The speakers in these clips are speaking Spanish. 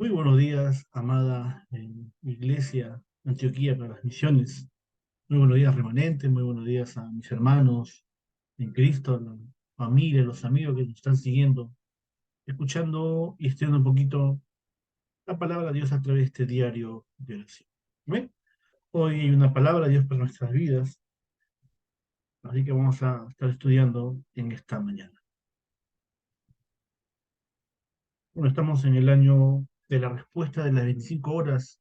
Muy buenos días, amada Iglesia Antioquía para las Misiones. Muy buenos días, remanentes. Muy buenos días a mis hermanos en Cristo, a la familia, a los amigos que nos están siguiendo, escuchando y estudiando un poquito la palabra de Dios a través de este diario de oración. ¿Amén? Hoy hay una palabra de Dios para nuestras vidas, así que vamos a estar estudiando en esta mañana. Bueno, estamos en el año de la respuesta de las 25 horas,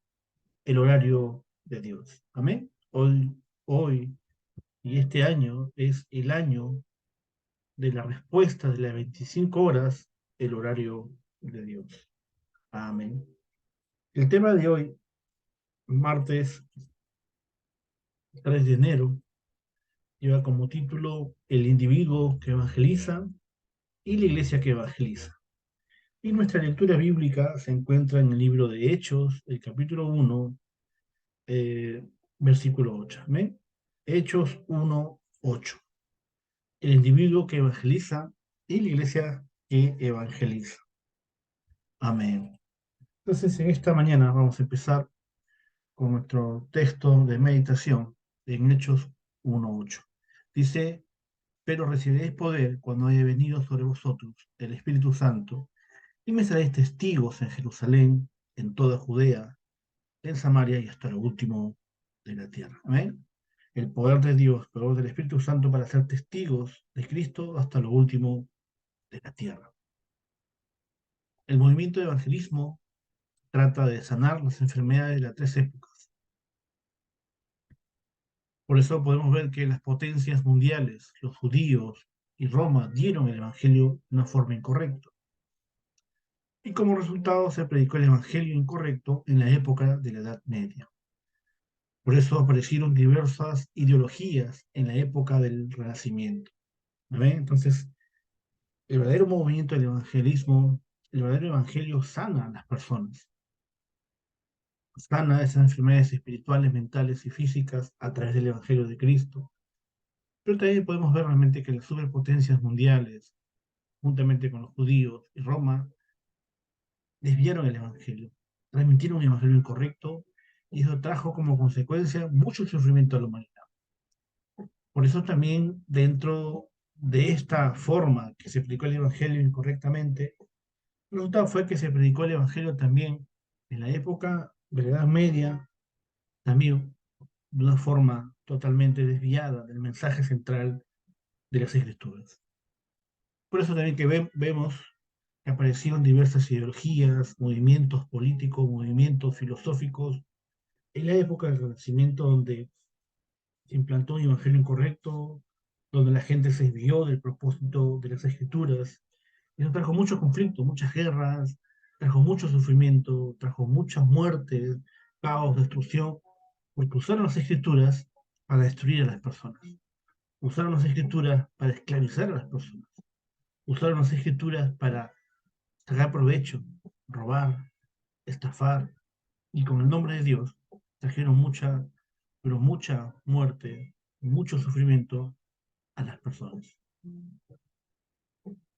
el horario de Dios. Amén. Hoy y este año es el año de la respuesta de las 25 horas, el horario de Dios. Amén. El tema de hoy, martes 3 de enero, lleva como título El individuo que evangeliza y la iglesia que evangeliza. Y nuestra lectura bíblica se encuentra en el libro de Hechos, el capítulo 1, eh, versículo 8. Amén. Hechos 1, 8. El individuo que evangeliza y la iglesia que evangeliza. Amén. Entonces, en esta mañana vamos a empezar con nuestro texto de meditación en Hechos 1:8. Dice, pero recibiréis poder cuando haya venido sobre vosotros el Espíritu Santo, y me seréis testigos en Jerusalén, en toda Judea, en Samaria y hasta lo último de la tierra. Amén. El poder de Dios, el poder del Espíritu Santo para ser testigos de Cristo hasta lo último de la tierra. El movimiento de evangelismo trata de sanar las enfermedades de las tres épocas. Por eso podemos ver que las potencias mundiales, los judíos y Roma, dieron el Evangelio de una forma incorrecta. Y como resultado se predicó el Evangelio incorrecto en la época de la Edad Media. Por eso aparecieron diversas ideologías en la época del Renacimiento. ¿Ven? Entonces, el verdadero movimiento del evangelismo, el verdadero evangelio sana a las personas, sana esas enfermedades espirituales, mentales y físicas a través del evangelio de Cristo. Pero también podemos ver realmente que las superpotencias mundiales, juntamente con los judíos y Roma, desviaron el evangelio, transmitieron un evangelio incorrecto y eso trajo como consecuencia mucho sufrimiento a la humanidad. Por eso también dentro de esta forma que se predicó el evangelio incorrectamente, el resultado fue que se predicó el evangelio también en la época de la Edad Media, también de una forma totalmente desviada del mensaje central de las Escrituras. Por eso también que vemos que aparecieron diversas ideologías, movimientos políticos, movimientos filosóficos, en la época del Renacimiento donde se implantó un evangelio incorrecto, donde la gente se desvió del propósito de las Escrituras. Y eso trajo mucho conflicto, muchas guerras, trajo mucho sufrimiento, trajo muchas muertes, caos, destrucción, porque usaron las Escrituras para destruir a las personas. Usaron las Escrituras para esclavizar a las personas. Usaron las Escrituras para sacar provecho, robar, estafar, y con el nombre de Dios trajeron mucha, pero mucha muerte, mucho sufrimiento a las personas.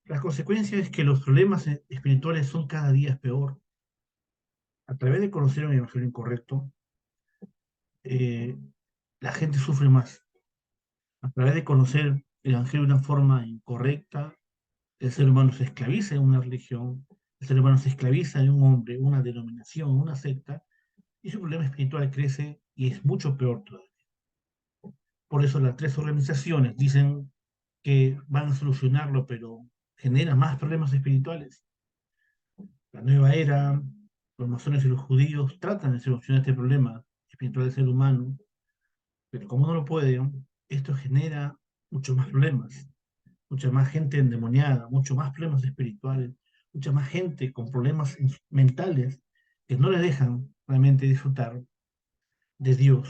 La consecuencia es que los problemas espirituales son cada día peor. A través de conocer un evangelio incorrecto, eh, la gente sufre más. A través de conocer el evangelio de una forma incorrecta, el ser humano se esclaviza en una religión, el ser humano se esclaviza en un hombre, una denominación, una secta, y su problema espiritual crece y es mucho peor todavía. Por eso las tres organizaciones dicen que van a solucionarlo, pero genera más problemas espirituales. La nueva era, los masones y los judíos tratan de solucionar este problema espiritual del ser humano, pero como no lo pueden, esto genera muchos más problemas, mucha más gente endemoniada, mucho más problemas espirituales, mucha más gente con problemas mentales que no le dejan realmente disfrutar de Dios,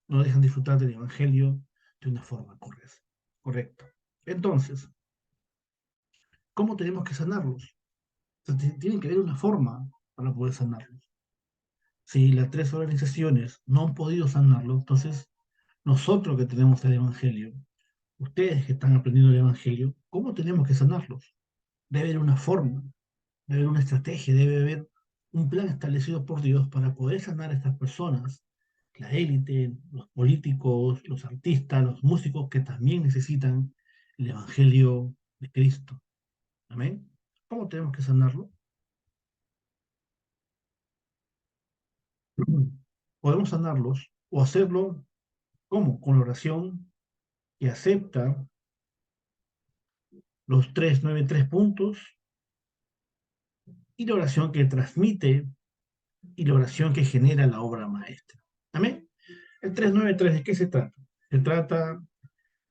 no dejan disfrutar del Evangelio de una forma correcta. Entonces, ¿cómo tenemos que sanarlos? O sea, tiene que haber una forma para poder sanarlos. Si las tres organizaciones no han podido sanarlo, entonces nosotros que tenemos el Evangelio, ustedes que están aprendiendo el Evangelio, ¿cómo tenemos que sanarlos? Debe haber una forma, debe haber una estrategia, debe haber un plan establecido por Dios para poder sanar a estas personas, la élite, los políticos, los artistas, los músicos que también necesitan el Evangelio de Cristo. Amén. ¿Cómo tenemos que sanarlo? Podemos sanarlos o hacerlo, ¿cómo? Con la oración que acepta los 393 puntos y la oración que transmite y la oración que genera la obra maestra. Amén. El 393, ¿de qué se trata? Se trata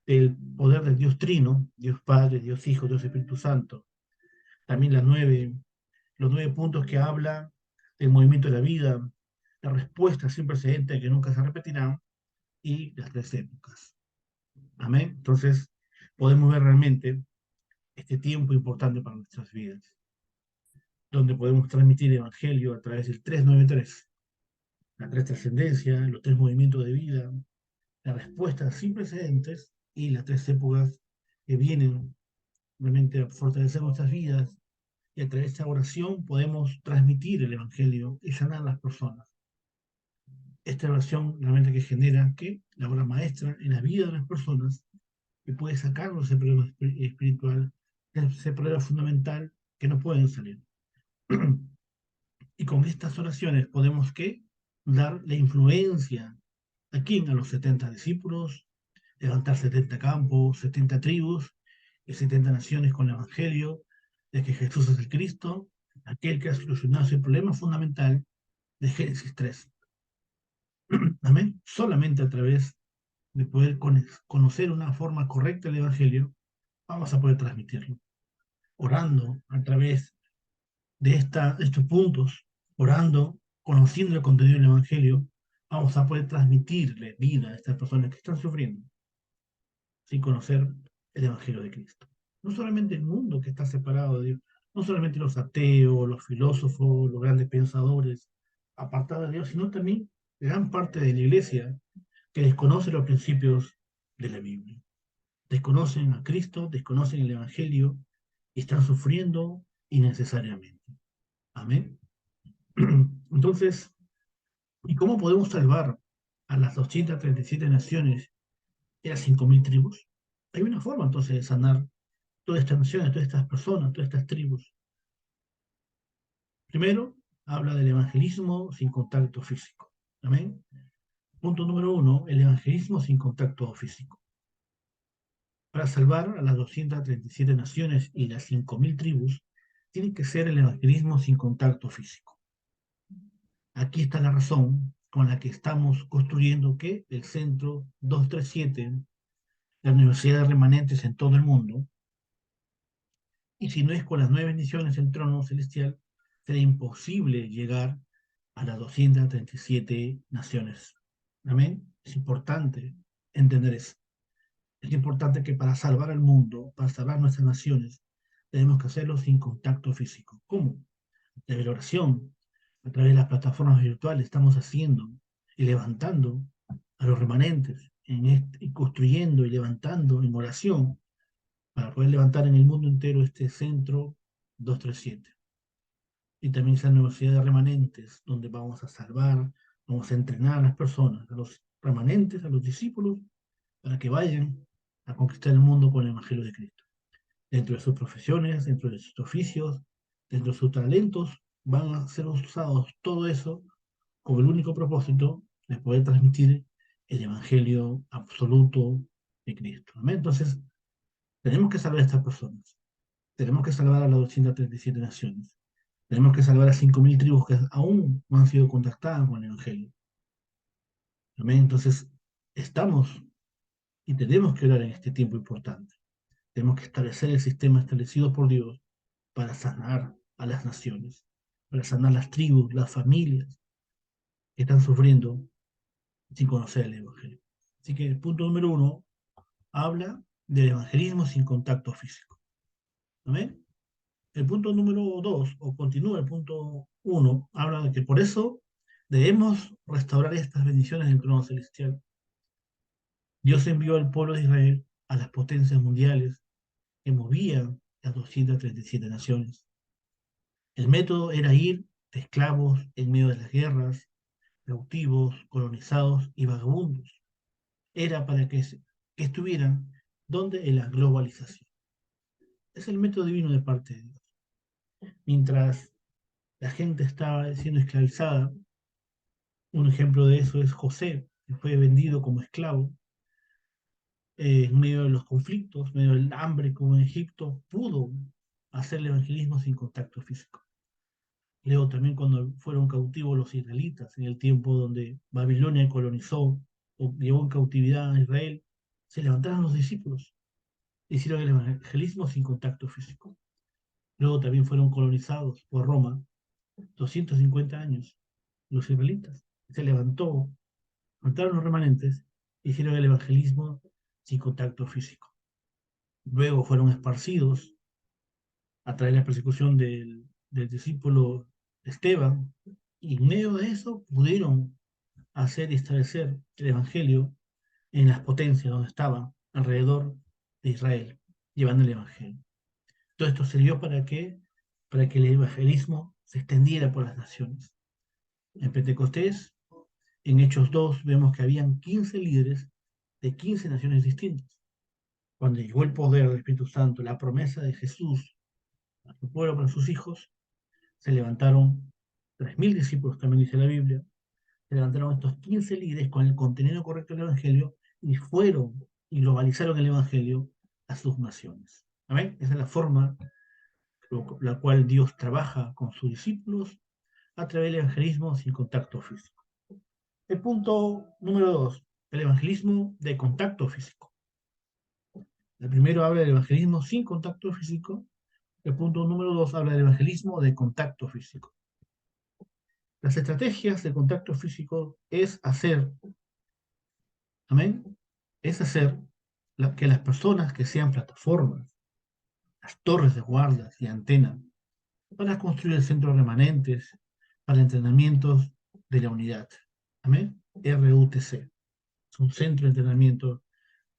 del poder de Dios Trino, Dios Padre, Dios Hijo, Dios Espíritu Santo. También los 9 puntos que hablan del movimiento de la vida, la respuesta sin precedente que nunca se repetirá y las 3 épocas. Amén. Entonces, podemos ver realmente este tiempo importante para nuestras vidas, donde podemos transmitir el Evangelio a través del 393, la 3 trascendencia, los 3 movimientos de vida, la respuesta sin precedentes y las 3 épocas que vienen realmente a fortalecer nuestras vidas, y a través de esta oración podemos transmitir el Evangelio y sanar a las personas. Esta oración realmente que genera que la obra maestra en la vida de las personas, que puede sacarnos ese problema espiritual, ese problema fundamental que no pueden salir. Y con estas oraciones podemos ¿qué? Dar la influencia a quién, a los 70 discípulos, levantar 70 campos, 70 tribus y 70 naciones con el Evangelio de que Jesús es el Cristo, aquel que ha solucionado ese problema fundamental de Génesis 3. Amén. Solamente a través de poder conocer una forma correcta del Evangelio, vamos a poder transmitirlo. Orando a través de estos puntos, orando, conociendo el contenido del Evangelio, vamos a poder transmitirle vida a estas personas que están sufriendo sin conocer el Evangelio de Cristo. No solamente el mundo que está separado de Dios, no solamente los ateos, los filósofos, los grandes pensadores apartados de Dios, sino también gran parte de la iglesia que desconoce los principios de la Biblia. Desconocen a Cristo, desconocen el Evangelio y están sufriendo innecesariamente. Amén. Entonces, ¿y cómo podemos salvar a las 237 naciones y a las 5.000 tribus? Hay una forma entonces de sanar todas estas naciones, todas estas personas, todas estas tribus. Primero, habla del evangelismo sin contacto físico. Amén. Punto número 1, el evangelismo sin contacto físico. Para salvar a las 237 naciones y las 5.000 tribus, tiene que ser el evangelismo sin contacto físico. Aquí está la razón con la que estamos construyendo que el Centro 237, la Universidad de Remanentes en todo el mundo, y si no es con las 9 bendiciones del trono celestial, será imposible llegar a las 237 naciones. Amén. Es importante entender eso. Es importante que para salvar al mundo, para salvar nuestras naciones, tenemos que hacerlo sin contacto físico. ¿Cómo? A través de la oración, a través de las plataformas virtuales, estamos haciendo y levantando a los remanentes, y construyendo y levantando en oración para poder levantar en el mundo entero este centro 237. Y también esa universidad de remanentes, donde vamos a salvar, vamos a entrenar a las personas, a los remanentes, a los discípulos, para que vayan a conquistar el mundo con el Evangelio de Cristo. Dentro de sus profesiones, dentro de sus oficios, dentro de sus talentos, van a ser usados todo eso con el único propósito de poder transmitir el Evangelio absoluto de Cristo. ¿Amén? Entonces, tenemos que salvar a estas personas. Tenemos que salvar a las 237 naciones. Tenemos que salvar a 5.000 tribus que aún no han sido contactadas con el Evangelio. ¿Amén? Entonces, estamos y tenemos que orar en este tiempo importante. Tenemos que establecer el sistema establecido por Dios para sanar a las naciones, para sanar las tribus, las familias que están sufriendo sin conocer el Evangelio. Así que el punto número 1 habla del evangelismo sin contacto físico. ¿Amén? El punto número 2, o continúa el punto 1, habla de que por eso debemos restaurar estas bendiciones del trono celestial. Dios envió al pueblo de Israel a las potencias mundiales que movían las 237 naciones. El método era ir esclavos en medio de las guerras, cautivos, colonizados y vagabundos. Era para que estuvieran donde en la globalización. Es el método divino de parte de Dios. Mientras la gente estaba siendo esclavizada, un ejemplo de eso es José, que fue vendido como esclavo en medio de los conflictos, en medio del hambre como en Egipto, pudo hacer el evangelismo sin contacto físico. Luego también cuando fueron cautivos los israelitas, en el tiempo donde Babilonia colonizó o llevó en cautividad a Israel, se levantaron los discípulos, hicieron el evangelismo sin contacto físico. Luego también fueron colonizados por Roma, 250 años, los israelitas. Se levantaron los remanentes, hicieron el evangelismo sin contacto físico. Luego fueron esparcidos a través de la persecución del discípulo Esteban, y en medio de eso pudieron hacer y establecer el evangelio en las potencias donde estaban alrededor de Israel, llevando el evangelio. Todo esto sirvió para que el evangelismo se extendiera por las naciones. En Pentecostés, en Hechos 2, vemos que habían 15 líderes de 15 naciones distintas. Cuando llegó el poder del Espíritu Santo, la promesa de Jesús a su pueblo, para sus hijos, se levantaron 3.000 discípulos, también dice la Biblia, se levantaron estos 15 líderes con el contenido correcto del Evangelio y fueron y globalizaron el Evangelio a sus naciones. ¿Amén? Esa es la forma la cual Dios trabaja con sus discípulos a través del evangelismo sin contacto físico. El punto número 2, el evangelismo de contacto físico. El primero habla del evangelismo sin contacto físico. El punto número 2 habla del evangelismo de contacto físico. Las estrategias de contacto físico es hacer, amén, es hacer que las personas que sean plataformas, las torres de guardas y antenas, para construir el centro de remanentes, para entrenamientos de la unidad. Amén. RUTC. Es un centro de entrenamiento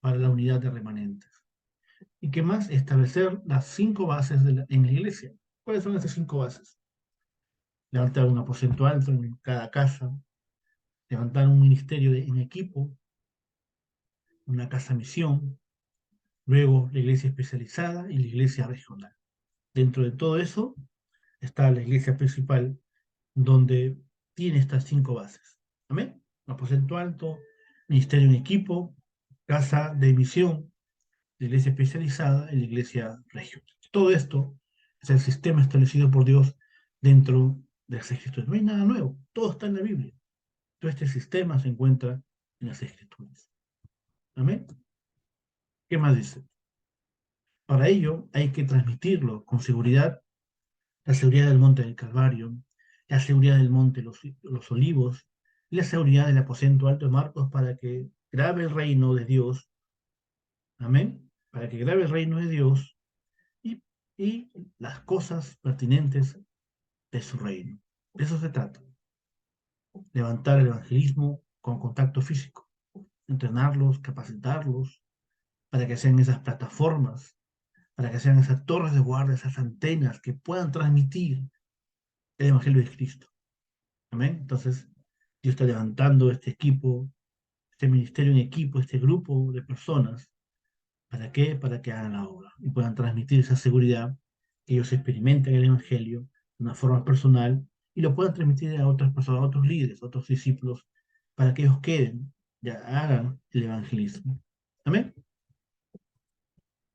para la unidad de remanentes. ¿Y qué más? Establecer las 5 bases en la iglesia. ¿Cuáles son esas 5 bases? Levantar un aposento alto en cada casa, levantar un ministerio en equipo, una casa misión, luego la iglesia especializada y la iglesia regional. Dentro de todo eso está la iglesia principal, donde tiene estas 5 bases. ¿Amén? Aposento alto, ministerio en equipo, casa de misión, la iglesia especializada y la iglesia regional. Todo esto es el sistema establecido por Dios dentro de las Escrituras. No hay nada nuevo, todo está en la Biblia. Todo este sistema se encuentra en las Escrituras. ¿Amén? ¿Qué más dice? Para ello hay que transmitirlo con seguridad, la seguridad del monte del Calvario, la seguridad del monte los Olivos, y la seguridad del aposento alto de Marcos para que grabe el reino de Dios. Amén. Para que grabe el reino de Dios y, y las cosas pertinentes de su reino. De eso se trata. Levantar el evangelismo con contacto físico, entrenarlos, capacitarlos, para que sean esas plataformas, para que sean esas torres de guardia, esas antenas que puedan transmitir el evangelio de Cristo. Amén. Entonces, Dios está levantando este equipo, este ministerio en equipo, este grupo de personas. ¿Para qué? Para que hagan la obra y puedan transmitir esa seguridad, que ellos experimenten el evangelio de una forma personal y lo puedan transmitir a otras personas, a otros líderes, a otros discípulos, para que ellos queden, ya hagan el evangelismo. Amén.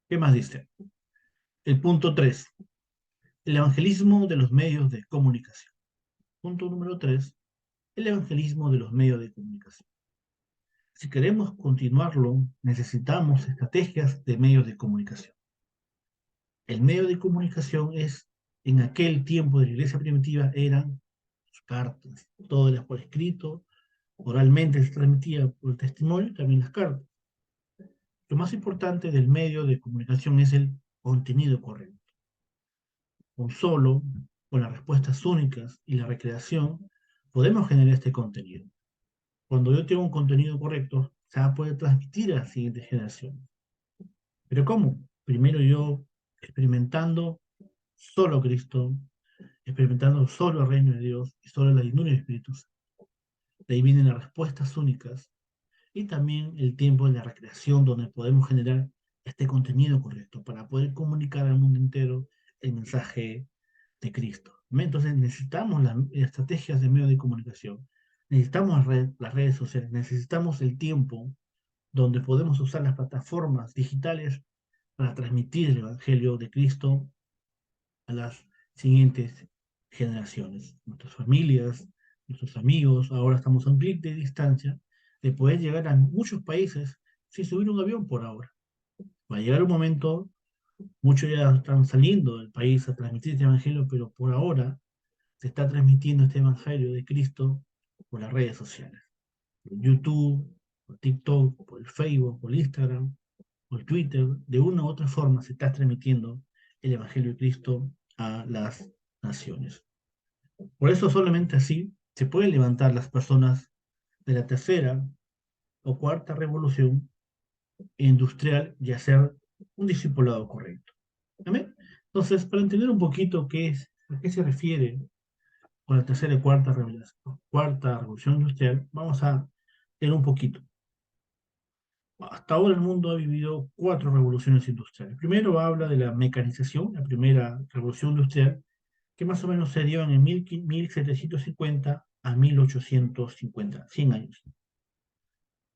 ¿Qué más dice? El punto 3, el evangelismo de los medios de comunicación. Punto número 3, el evangelismo de los medios de comunicación. Si queremos continuarlo, necesitamos estrategias de medios de comunicación. El medio de comunicación es, en aquel tiempo de la iglesia primitiva, eran las cartas. Todo era por escrito, oralmente se transmitía por el testimonio, también las cartas. Lo más importante del medio de comunicación es el contenido correcto. Con las respuestas únicas y la recreación, podemos generar este contenido. Cuando yo tengo un contenido correcto, se va a poder transmitir a la siguiente generación. ¿Pero cómo? Primero yo experimentando solo Cristo, experimentando solo el reino de Dios y solo la llenura del Espíritu Santo. De ahí vienen las respuestas únicas y también el tiempo de la recreación donde podemos generar este contenido correcto para poder comunicar al mundo entero el mensaje de Cristo. Entonces necesitamos las estrategias de medios de comunicación, necesitamos las redes sociales, necesitamos el tiempo donde podemos usar las plataformas digitales para transmitir el Evangelio de Cristo a las siguientes generaciones. Nuestras familias, nuestros amigos, ahora estamos a un clic de distancia de poder llegar a muchos países sin subir un avión por ahora. Va a llegar un momento, muchos ya están saliendo del país a transmitir este Evangelio, pero por ahora se está transmitiendo este Evangelio de Cristo por las redes sociales, por YouTube, por TikTok, por el Facebook, por Instagram, por Twitter, de una u otra forma se está transmitiendo el Evangelio de Cristo a las naciones. Por eso solamente así se pueden levantar las personas de la tercera o cuarta revolución industrial y hacer un discipulado correcto. ¿Amén? Entonces, para entender un poquito a qué se refiere con la tercera y cuarta revolución industrial, vamos a leer un poquito. Hasta ahora el mundo ha vivido cuatro revoluciones industriales. Primero habla de la mecanización, la primera revolución industrial, que más o menos se dio en el 1750 a 1850, 100 años.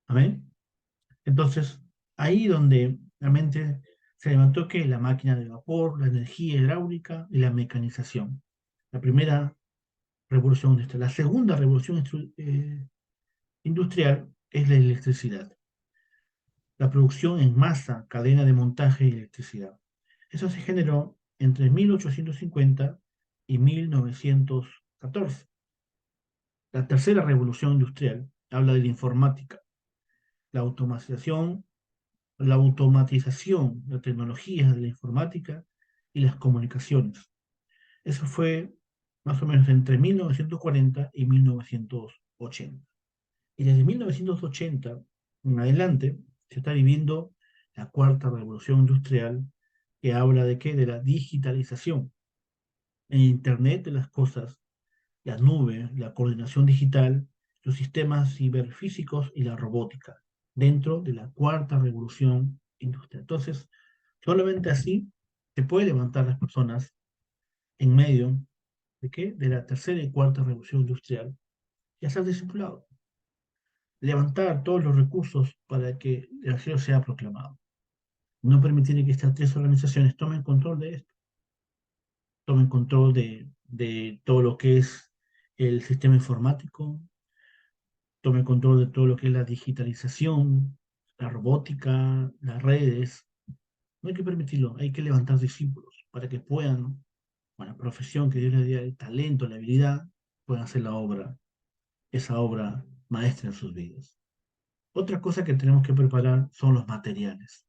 ¿Amén? Entonces, ahí donde realmente se levantó que la máquina de vapor, la energía hidráulica y la mecanización. La primera revolución industrial. La segunda revolución industrial es la electricidad. La producción en masa, cadena de montaje y electricidad. Eso se generó entre 1850 y 1914. La tercera revolución industrial habla de la informática, la automatización, la tecnología de la informática y las comunicaciones. Eso fue más o menos entre 1940 y 1980. Y desde 1980 en adelante se está viviendo la cuarta revolución industrial que habla de qué? De la digitalización. El Internet de las cosas, la nube, la coordinación digital, los sistemas ciberfísicos y la robótica, dentro de la cuarta revolución industrial. Entonces, solamente así se puede levantar las personas en medio de qué? De la tercera y cuarta revolución industrial y hacer discipulado. Levantar todos los recursos para que el Evangelio sea proclamado. No permitir que estas tres organizaciones tomen control de esto, tomen control de todo lo que es el sistema informático, tomen control de todo lo que es la digitalización, la robótica, las redes. No hay que permitirlo, hay que levantar discípulos para que puedan, con la profesión que Dios les dio, el talento, la habilidad, puedan hacer la obra, esa obra maestra en sus vidas. Otra cosa que tenemos que preparar son los materiales.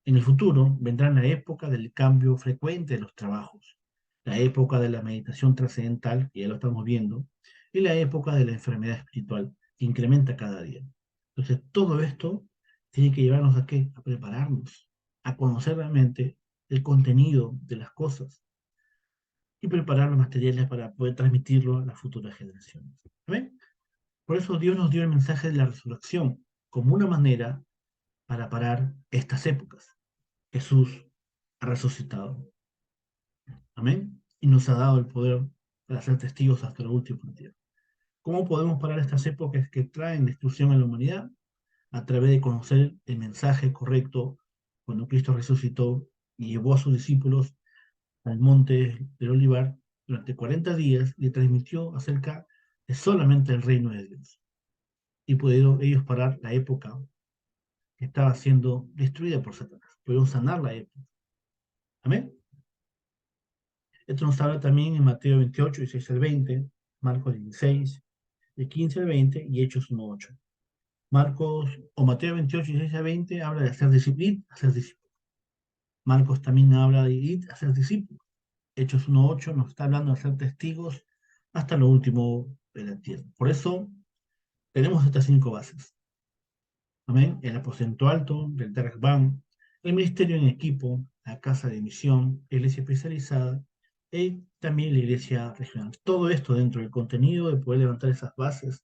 En el futuro vendrá la época del cambio frecuente de los trabajos, la época de la meditación trascendental, que ya lo estamos viendo, y la época de la enfermedad espiritual, que incrementa cada día. Entonces, todo esto tiene que llevarnos a qué? A prepararnos, a conocer realmente el contenido de las cosas y preparar los materiales para poder transmitirlo a las futuras generaciones. ¿Amén? Por eso Dios nos dio el mensaje de la resurrección como una manera para parar estas épocas. Jesús ha resucitado. Amén. Y nos ha dado el poder para ser testigos hasta el último día. ¿Cómo podemos parar estas épocas que traen destrucción a la humanidad? A través de conocer el mensaje correcto cuando Cristo resucitó y llevó a sus discípulos al monte del Olivar durante 40 días y transmitió acerca de solamente el reino de Dios. Y pudieron ellos parar la época que estaba siendo destruida por Satanás. Pudieron sanar la época. Amén. Esto nos habla también en Mateo 28, 16 al 20, Marcos 16, de 15 al 20 y Hechos 1, 8. Marcos o Mateo 28, 16 al 20 habla de hacer discípulos, hacer discípulos. Marcos también habla de ir a hacer discípulos. Hechos 1, 8 nos está hablando de ser testigos hasta lo último de la tierra. Por eso tenemos estas cinco bases. Amén. El aposento alto, del Derek Ban, el ministerio en equipo, la casa de misión, iglesia especializada y también la iglesia regional. Todo esto dentro del contenido de poder levantar esas bases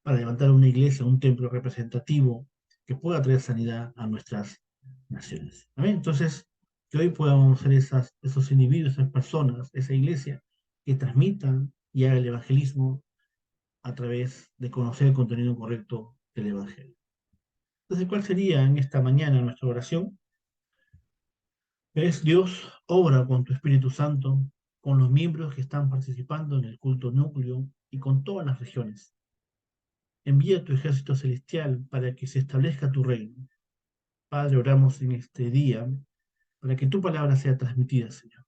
para levantar una iglesia, un templo representativo que pueda traer sanidad a nuestras naciones. ¿Amén? Entonces, que hoy podamos ser esos individuos, esas personas, esa iglesia que transmitan y haga el evangelismo a través de conocer el contenido correcto del evangelio. Entonces, ¿cuál sería en esta mañana nuestra oración? Es Dios, obra con tu Espíritu Santo, con los miembros que están participando en el culto núcleo y con todas las regiones. Envía tu ejército celestial para que se establezca tu reino. Padre, oramos en este día para que tu palabra sea transmitida, Señor,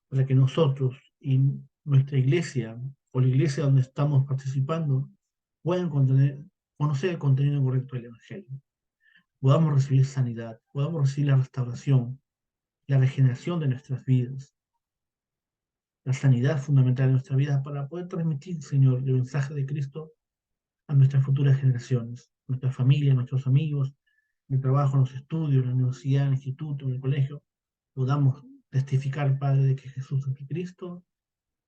para que nosotros y nuestra iglesia o la iglesia donde estamos participando puedan conocer el contenido correcto del Evangelio, podamos recibir sanidad, podamos recibir la restauración, la regeneración de nuestras vidas, la sanidad fundamental de nuestra vida para poder transmitir, Señor, el mensaje de Cristo a nuestras futuras generaciones, nuestra familia, nuestros amigos, en el trabajo, en los estudios, en la universidad, en el instituto, en el colegio, podamos testificar, Padre, de que Jesús es Cristo,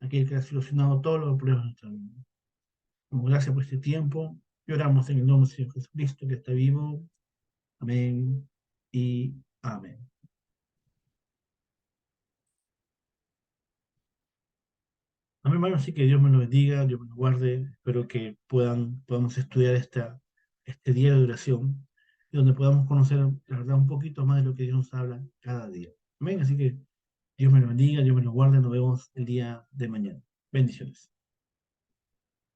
aquel que ha solucionado todos los problemas de nuestra vida. Damos gracias por este tiempo y oramos en el nombre del Señor Jesucristo, que está vivo. Amén y amén. Amén, hermano, así que Dios me lo bendiga, Dios me lo guarde. Espero que podamos estudiar este día de oración y donde podamos conocer, la verdad, un poquito más de lo que Dios nos habla cada día. Amén, así que Dios me lo bendiga, Dios me lo guarde. Nos vemos el día de mañana. Bendiciones.